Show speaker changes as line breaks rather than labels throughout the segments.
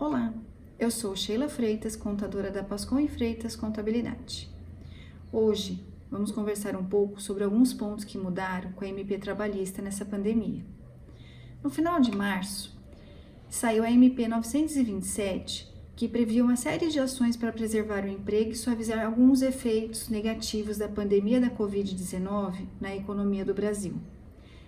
Olá, eu sou Sheila Freitas, contadora da Pascon e Freitas Contabilidade. Hoje vamos conversar um pouco sobre alguns pontos que mudaram com a MP trabalhista nessa pandemia. No final de março, saiu a MP 927, que previa uma série de ações para preservar o emprego e suavizar alguns efeitos negativos da pandemia da Covid-19 na economia do Brasil.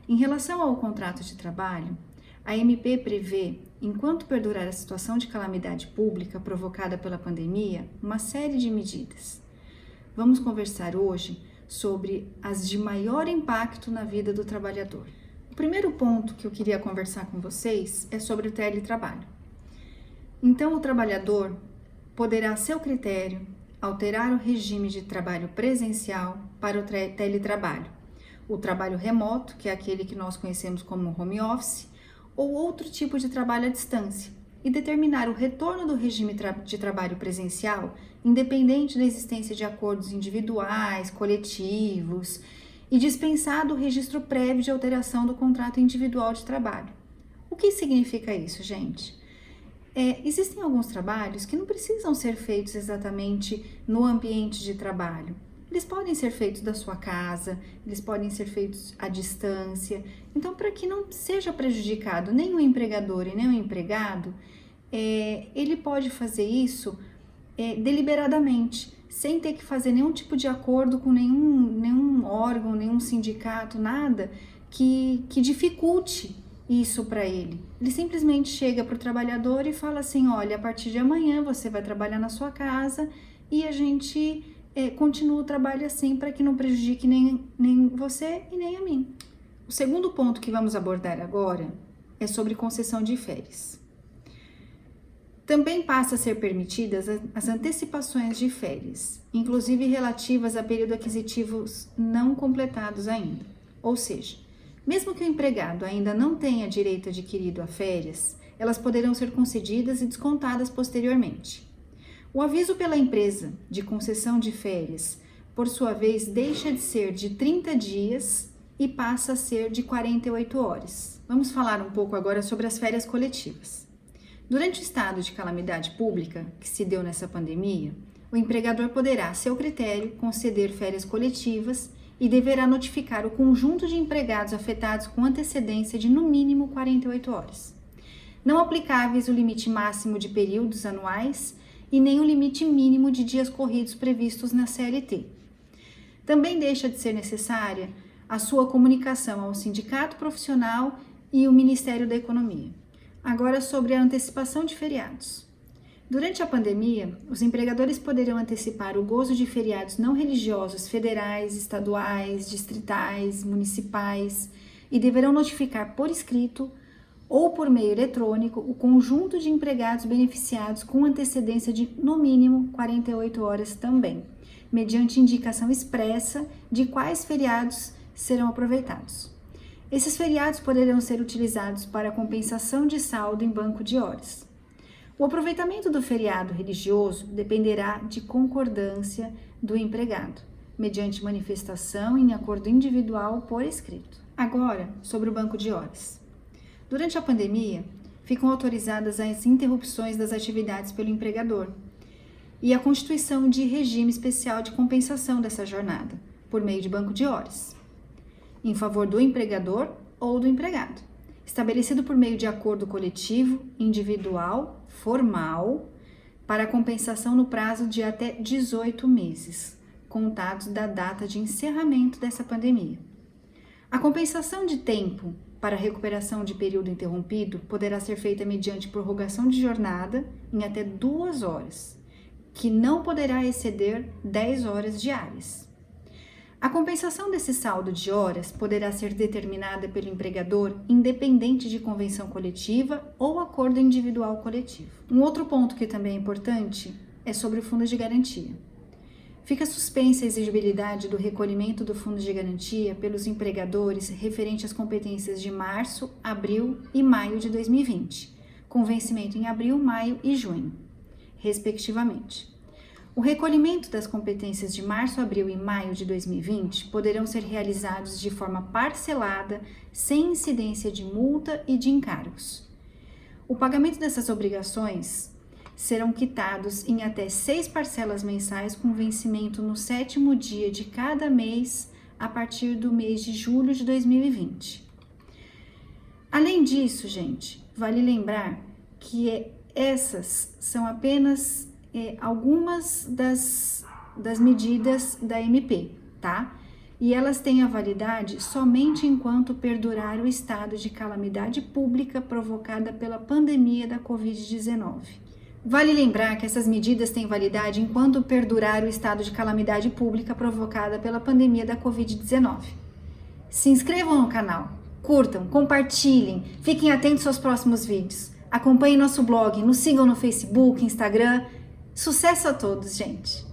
Em relação ao contrato de trabalho, a MP prevê, enquanto perdurar a situação de calamidade pública provocada pela pandemia, uma série de medidas. Vamos conversar hoje sobre as de maior impacto na vida do trabalhador. O primeiro ponto que eu queria conversar com vocês é sobre o teletrabalho. Então, o trabalhador poderá, a seu critério, alterar o regime de trabalho presencial para o teletrabalho, o trabalho remoto, que é aquele que nós conhecemos como home office, ou outro tipo de trabalho à distância, e determinar o retorno do regime de trabalho presencial, independente da existência de acordos individuais, coletivos, e dispensado o registro prévio de alteração do contrato individual de trabalho. O que significa isso, gente? Existem alguns trabalhos que não precisam ser feitos exatamente no ambiente de trabalho. Eles podem ser feitos da sua casa, eles podem ser feitos à distância. Então, para que não seja prejudicado nem o empregador e nem o empregado, ele pode fazer isso deliberadamente, sem ter que fazer nenhum tipo de acordo com nenhum órgão, nenhum sindicato, nada que dificulte isso para ele. Ele simplesmente chega para o trabalhador e fala assim: olha, a partir de amanhã você vai trabalhar na sua casa e a gente continua o trabalho assim para que não prejudique nem você e nem a mim. O segundo ponto que vamos abordar agora é sobre concessão de férias. Também passa a ser permitidas as antecipações de férias, inclusive relativas a período aquisitivos não completados ainda. Ou seja, mesmo que o empregado ainda não tenha direito adquirido a férias, elas poderão ser concedidas e descontadas posteriormente. O aviso pela empresa de concessão de férias, por sua vez, deixa de ser de 30 dias e passa a ser de 48 horas. Vamos falar um pouco agora sobre as férias coletivas. Durante o estado de calamidade pública que se deu nessa pandemia, o empregador poderá, a seu critério, conceder férias coletivas e deverá notificar o conjunto de empregados afetados com antecedência de no mínimo 48 horas. Não aplicáveis o limite máximo de períodos anuais e nem o limite mínimo de dias corridos previstos na CLT. Também deixa de ser necessária a sua comunicação ao sindicato profissional e o Ministério da Economia. Agora, sobre a antecipação de feriados. Durante a pandemia, os empregadores poderão antecipar o gozo de feriados não religiosos federais, estaduais, distritais, municipais e deverão notificar por escrito ou por meio eletrônico o conjunto de empregados beneficiados com antecedência de, no mínimo, 48 horas também, mediante indicação expressa de quais feriados serão aproveitados. Esses feriados poderão ser utilizados para compensação de saldo em banco de horas. O aproveitamento do feriado religioso dependerá de concordância do empregado, mediante manifestação em acordo individual por escrito. Agora, sobre o banco de horas. Durante a pandemia, ficam autorizadas as interrupções das atividades pelo empregador e a constituição de regime especial de compensação dessa jornada, por meio de banco de horas, em favor do empregador ou do empregado, estabelecido por meio de acordo coletivo, individual, formal, para compensação no prazo de até 18 meses, contados da data de encerramento dessa pandemia. A compensação de tempo para recuperação de período interrompido poderá ser feita mediante prorrogação de jornada em até 2 horas, que não poderá exceder 10 horas diárias. A compensação desse saldo de horas poderá ser determinada pelo empregador independente de convenção coletiva ou acordo individual coletivo. Um outro ponto que também é importante é sobre o fundo de garantia. Fica suspensa a exigibilidade do recolhimento do fundo de garantia pelos empregadores referente às competências de março, abril e maio de 2020, com vencimento em abril, maio e junho, respectivamente. O recolhimento das competências de março, abril e maio de 2020 poderão ser realizados de forma parcelada, sem incidência de multa e de encargos. O pagamento dessas obrigações serão quitados em até 6 parcelas mensais com vencimento no 7º dia de cada mês a partir do mês de julho de 2020. Além disso, gente, vale lembrar que essas são apenas algumas das medidas da MP, tá? E elas têm a validade somente enquanto perdurar o estado de calamidade pública provocada pela pandemia da Covid-19. Vale lembrar que essas medidas têm validade enquanto perdurar o estado de calamidade pública provocada pela pandemia da Covid-19. Se inscrevam no canal, curtam, compartilhem, fiquem atentos aos próximos vídeos. Acompanhem nosso blog, nos sigam no Facebook, Instagram. Sucesso a todos, gente!